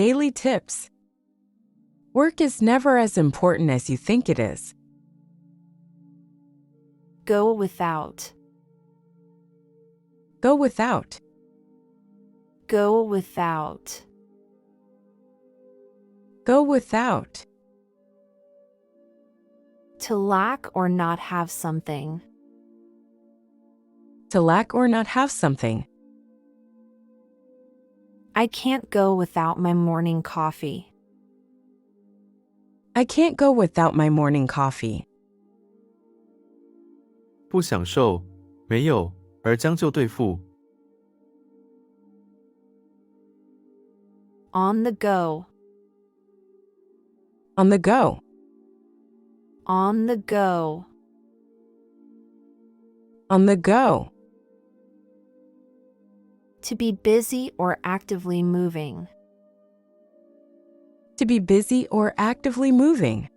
Daily tips. Work is never as important as you think it is. Go without. Go without. Go without. Go without. To lack or not have something. To lack or not have something. I can't go without my morning coffee. I can't go without my morning coffee. 不享受，没有，而将就对付。On the go. On the go. On the go. On the go. To be busy or actively moving. To be busy or actively moving.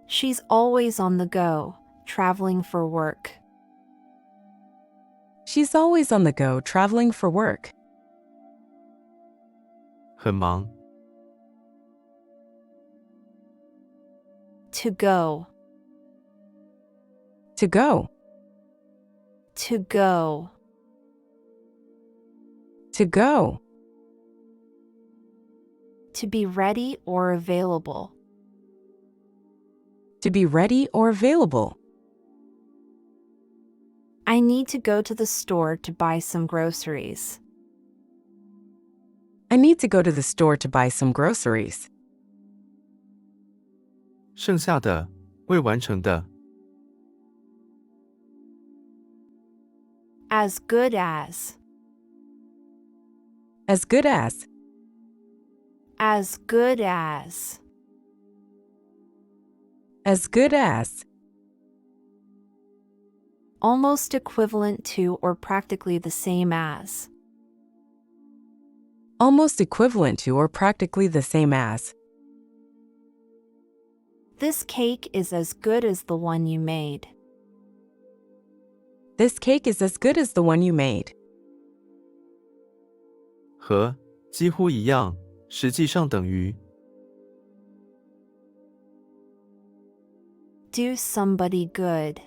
She's always on the go, traveling for work. She's always on the go, traveling for work. 很忙。To go. To go. To go. To go. To be ready or available. To be ready or available. I need to go to the store to buy some groceries. I need to go to the store to buy some groceries. 剩下的，未完成的。As good as. As good as. As good as. As good as. Almost equivalent to or practically the same as. Almost equivalent to or practically the same as. This cake is as good as the one you made. This cake is as good as the one you made. 和几乎一样，实际上等于。Do somebody good.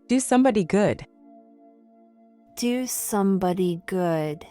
Do somebody good. Do somebody good.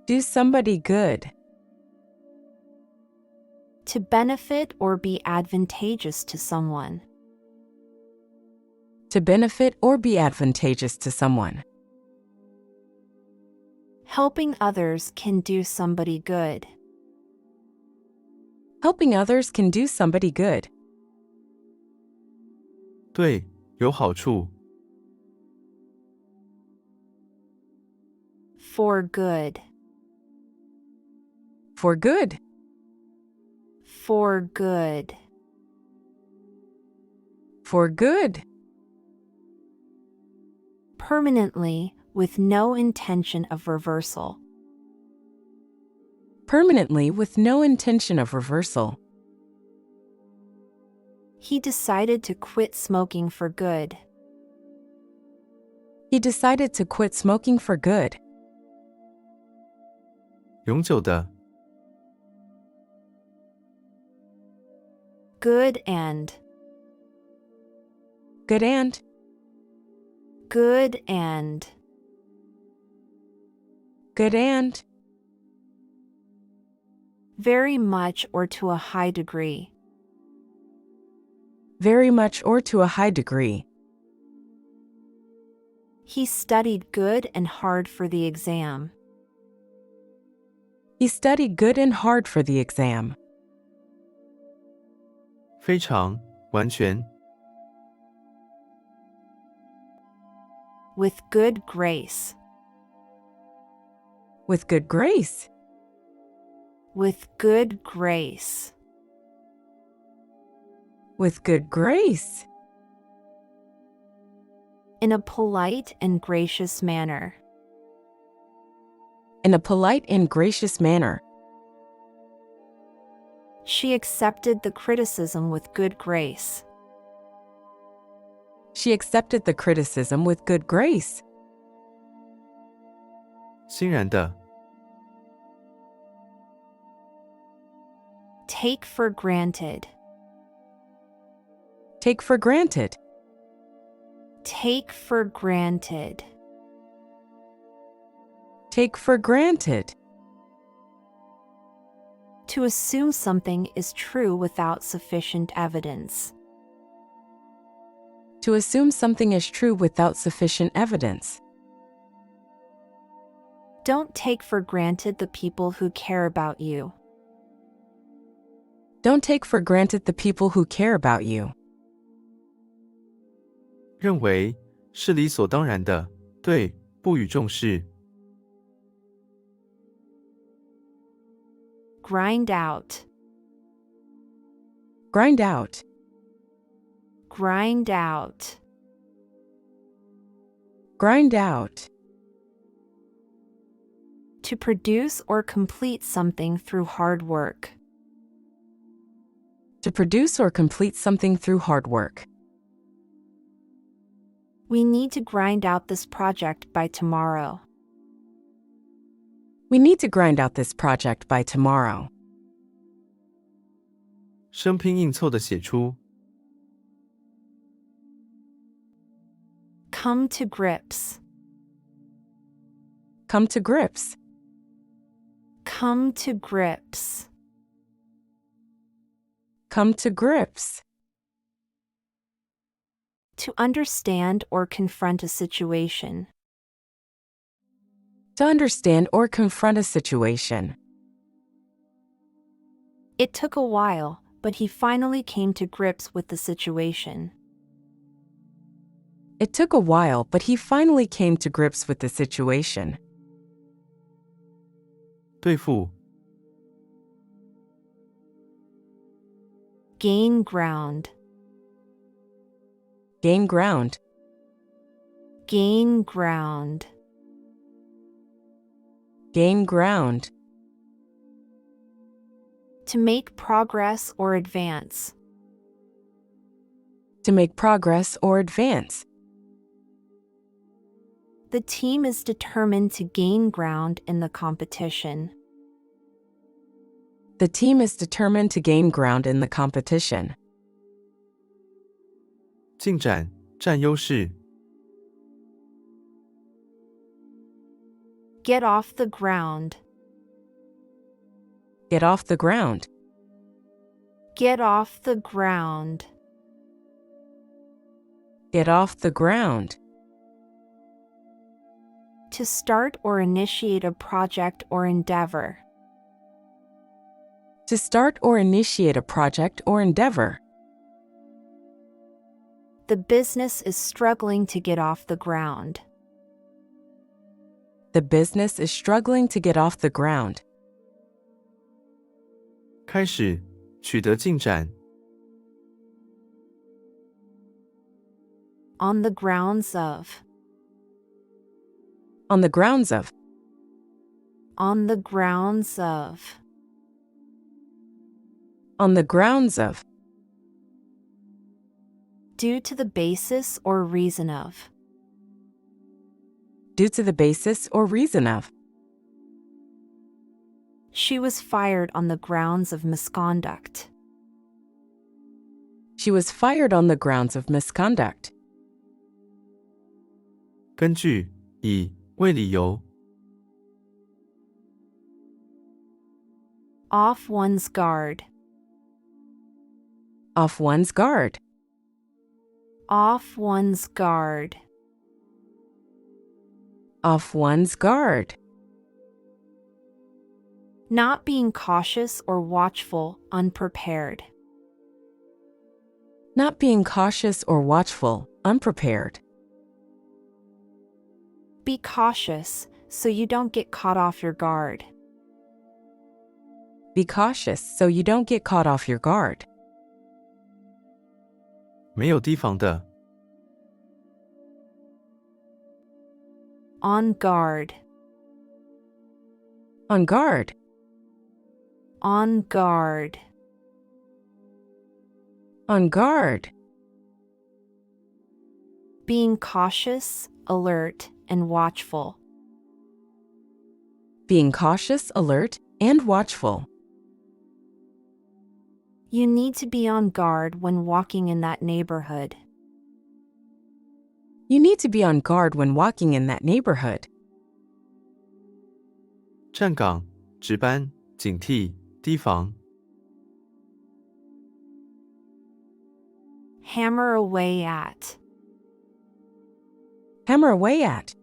Do somebody good. To benefit or be advantageous to someone. To benefit or be advantageous to someone. Helping others can do somebody good. Helping others can do somebody good. 对，有好处。 For good. For good. For good. For good. Permanently, with no intention of reversal. Permanently with no intention of reversal. He decided to quit smoking for good. He decided to quit smoking for good. 永久的。 Good and. Good and. Good and. Good and. Very much or to a high degree. Very much or to a high degree. He studied good and hard for the exam. He studied good and hard for the exam. 非常，完全。 With good grace. With good grace. With good grace. With good grace. In a polite and gracious manner. In a polite and gracious manner. She accepted the criticism with good grace. She accepted the criticism with good grace. 欣然的， Take for granted. Take for granted. Take for granted. Take for granted. To assume something is true without sufficient evidence. To assume something is true without sufficient evidence. Don't take for granted the people who care about you. Don't take for granted the people who care about you. 认为是理所当然的，对，不予重视， Grind out. Grind out. Grind out. Grind out. To produce or complete something through hard work. To produce or complete something through hard work. We need to grind out this project by tomorrow. We need to grind out this project by tomorrow. 生拼硬凑的写出， Come to grips. Come to grips. Come to grips. Come to grips. To understand or confront a situation. To understand or confront a situation. It took a while, but he finally came to grips with the situation. It took a while, but he finally came to grips with the situation. 对付， Gain ground. Gain ground. Gain ground. Gain ground. To make progress or advance. To make progress or advance. The team is determined to gain ground in the competition. The team is determined to gain ground in the competition. 进展，占优势， Get off the ground. Get off the ground. Get off the ground. Get off the ground. To start or initiate a project or endeavor. To start or initiate a project or endeavor. The business is struggling to get off the ground. The business is struggling to get off the ground. 开始，取得进展， On the grounds of. On the grounds of. On the grounds of. On the grounds of. Due to the basis or reason of. Due to the basis or reason of. She was fired on the grounds of misconduct. She was fired on the grounds of misconduct. 根据，以，为理由， Off one's guard. Off one's guard. Off one's guard. Off one's guard. Not being cautious or watchful, unprepared. Not being cautious or watchful, unprepared. Be cautious, so you don't get caught off your guard. Be cautious so you don't get caught off your guard. 没有提防的， On guard. On guard. On guard. On guard. Being cautious, alert, and watchful. being cautious, alert, and watchful. You need to be on guard when walking in that neighborhood. You need to be on guard when walking in that neighborhood. 站岗、值班、警惕、提防。Hammer away at. Hammer away at.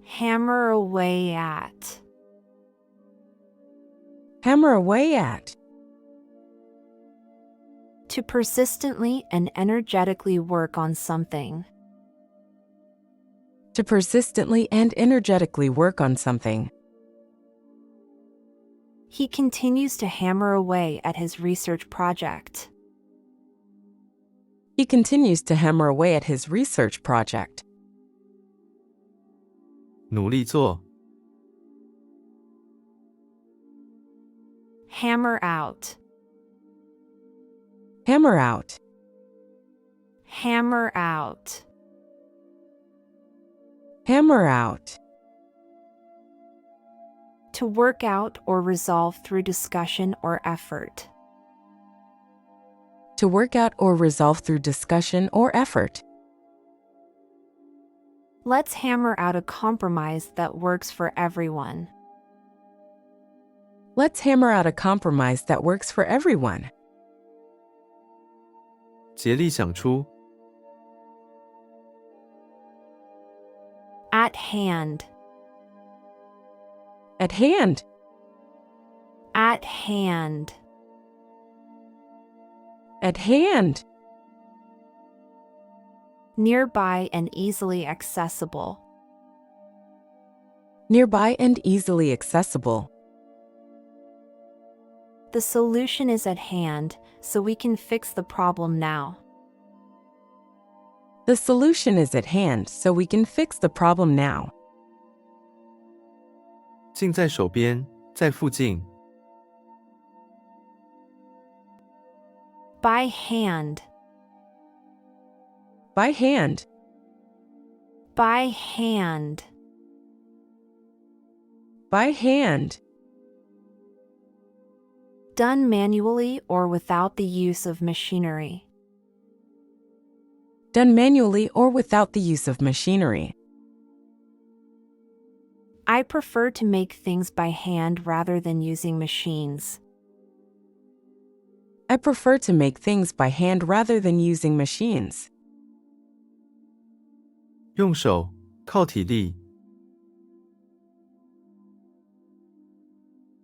Hammer away at. Hammer away at. To persistently and energetically work on something. To persistently and energetically work on something. He continues to hammer away at his research project. He continues to hammer away at his research project. 努力做。Hammer out. Hammer out. Hammer out. Hammer out. To work out or resolve through discussion or effort. To work out or resolve through discussion or effort. Let's hammer out a compromise that works for everyone. Let's hammer out a compromise that works for everyone. 竭力想出。At hand. At hand. At hand. At hand. Nearby and easily accessible. Nearby and easily accessible. The solution is at hand, so we can fix the problem now. The solution is at hand, so we can fix the problem now. 近在手边，在附近。By hand. By hand. By hand. By hand. Done manually or without the use of machinery. Done manually or without the use of machinery. I prefer to make things by hand rather than using machines. I prefer to make things by hand rather than using machines. 用手，靠体力。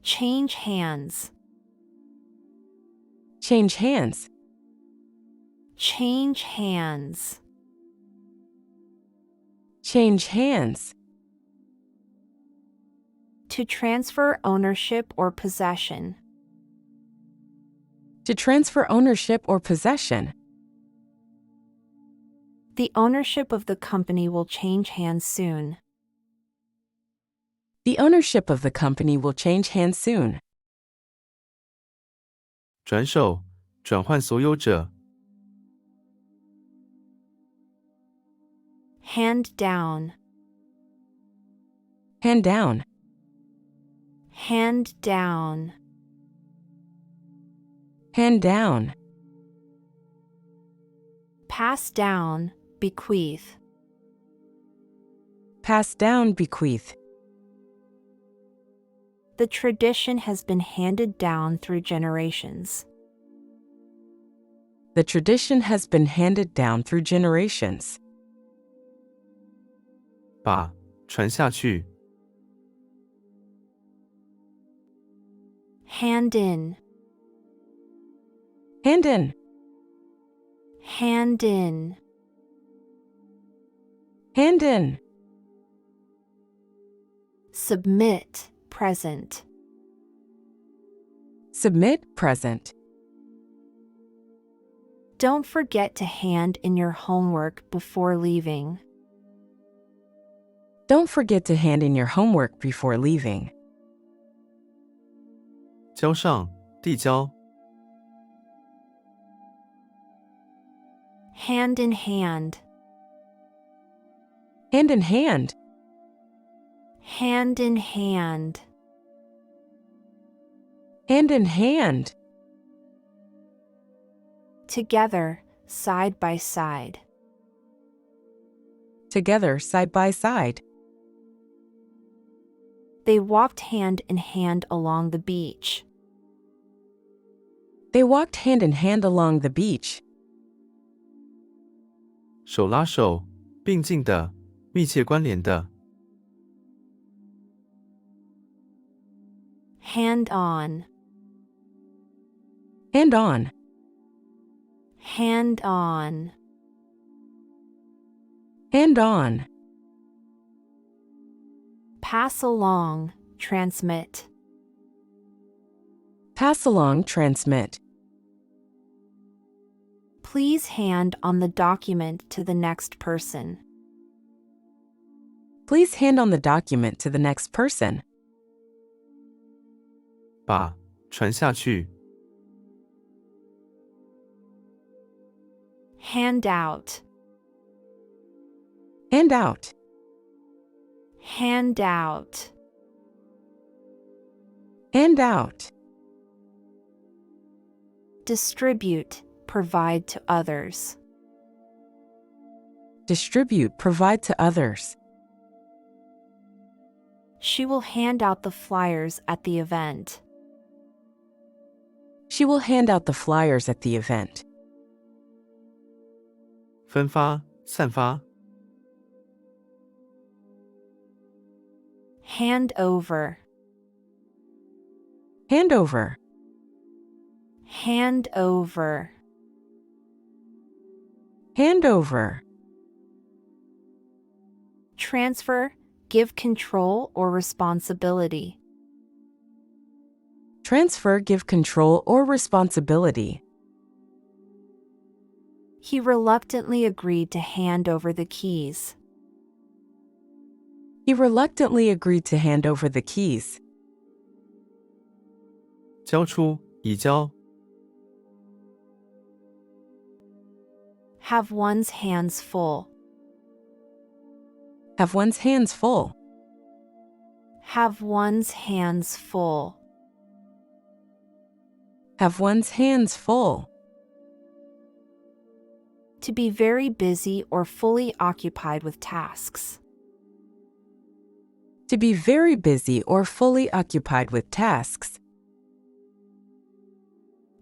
Change hands. Change hands. Change hands. Change hands. To transfer ownership or possession. To transfer ownership or possession. The ownership of the company will change hands soon. The ownership of the company will change hands soon. 转手，转换所有者。Hand down. Hand down. Hand down. Hand down. Pass down, bequeath. Pass down, bequeath. The tradition has been handed down through generations. The tradition has been handed down through generations. 把，传下去。Hand in. Hand in. Hand in. Hand in. Submit, present. Submit, present. Don't forget to hand in your homework before leaving. Don't forget to hand in your homework before leaving. 交上，递交。Hand in hand. Hand in hand. hand in hand, hand in hand, together, side by side, together side by side. They walked hand in hand along the beach. They walked hand in hand along the beach. 手拉手，并进的，密切关联的。Hand on, Hand on, hand on, hand on. pass along, transmit, Pass along, transmit. please hand on the document to the next person. Please hand on the document to the next person. 把，传下去。Hand out, Hand out, hand out, hand out. distribute, provide to others. Distribute, provide to others. She will hand out the flyers at the event. She will hand out the flyers at the event. 分发，散发。Hand over, Hand over, hand over, hand over. transfer, give control or responsibility. Transfer, give control or responsibility. He reluctantly agreed to hand over the keys. He reluctantly agreed to hand over the keys. 交出，移交。 Have one's hands full. Have one's hands full. Have one's hands full. Have one's hands full. To be very busy or fully occupied with tasks. To be very busy or fully occupied with tasks.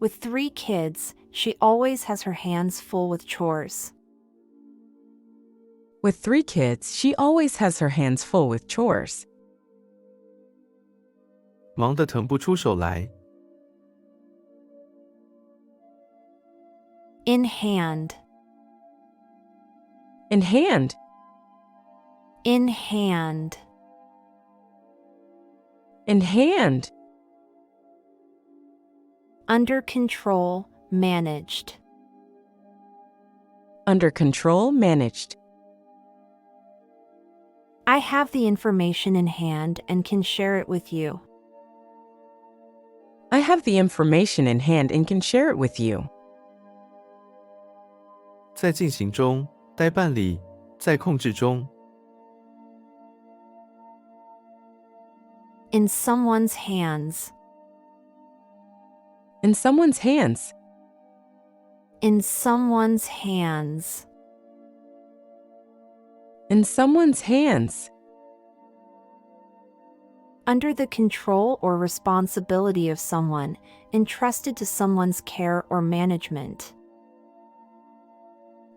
With 3 kids, she always has her hands full with chores. With 3 kids, she always has her hands full with chores. 忙得腾不出手来。 In hand, In hand, in hand, in hand. under control, managed. Under control, managed. I have the information in hand and can share it with you. I have the information in hand and can share it with you. 在进行中，待办理，在控制中。 In someone's hands, In someone's hands. in someone's hands. In someone's hands. Under the control or responsibility of someone, entrusted to someone's care or management.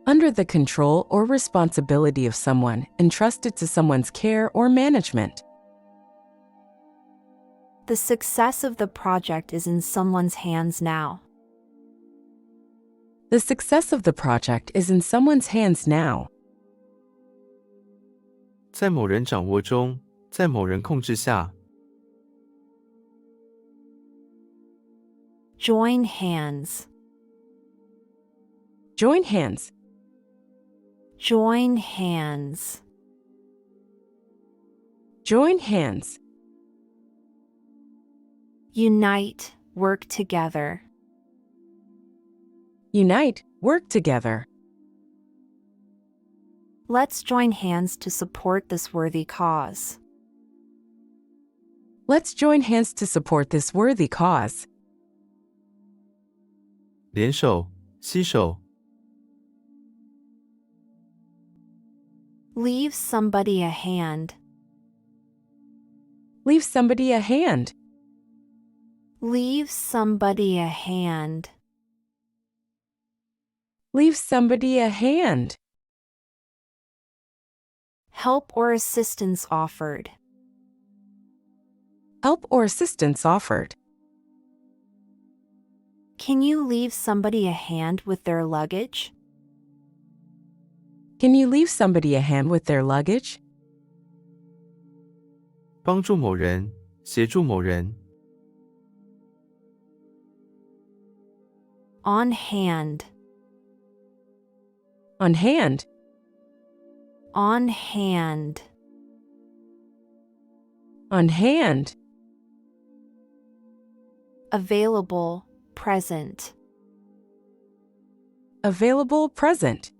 Under the control or responsibility of someone, entrusted to someone's care or management. The success of the project is in someone's hands now. The success of the project is in someone's hands now. 在某人掌握中，在某人控制下。 Join hands, Join hands. join hands. Join hands. Unite, work together. Unite, work together. Let's join hands to support this worthy cause. Let's join hands to support this worthy cause. 联手，携手。Leave somebody a hand. Leave somebody a hand. Leave somebody a hand. Leave somebody a hand. Help or assistance offered. Help or assistance offered. Can you leave somebody a hand with their luggage? Can you leave somebody a hand with their luggage? 帮助某人，协助某人。On hand. On hand. On hand. On hand. Available, present. Available, present.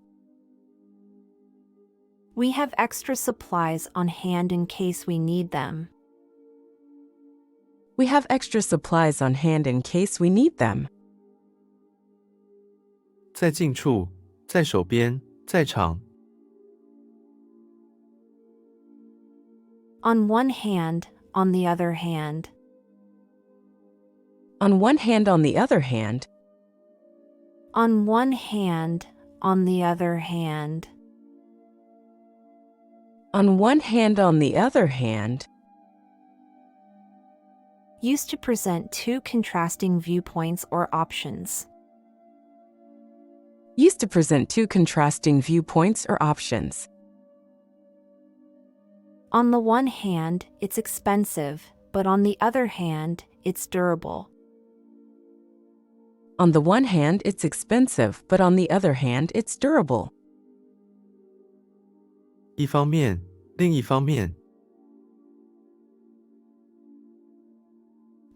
We have extra supplies on hand in case we need them. We have extra supplies on hand in case we need them. 在近处，在手边，在场。On one hand, on the other hand. On one hand, on the other hand. On one hand, on the other hand. On one hand, on the other hand. Used to present two contrasting viewpoints or options. Used to present two contrasting viewpoints or options. On the one hand, it's expensive, but on the other hand, it's durable. On the one hand, it's expensive, but on the other hand, it's durable. 一方面，另一方面。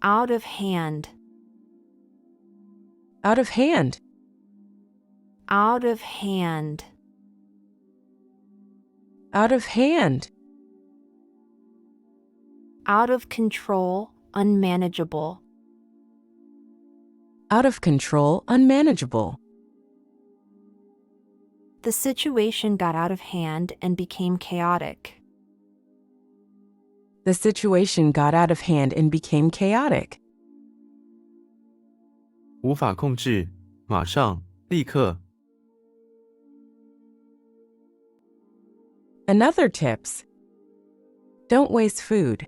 Out of hand. Out of hand. Out of hand. Out of hand. Out of control, unmanageable. Out of control, unmanageable. The situation got out of hand and became chaotic. The situation got out of hand and became chaotic. 无法控制，马上，立刻。Another tips. Don't waste food.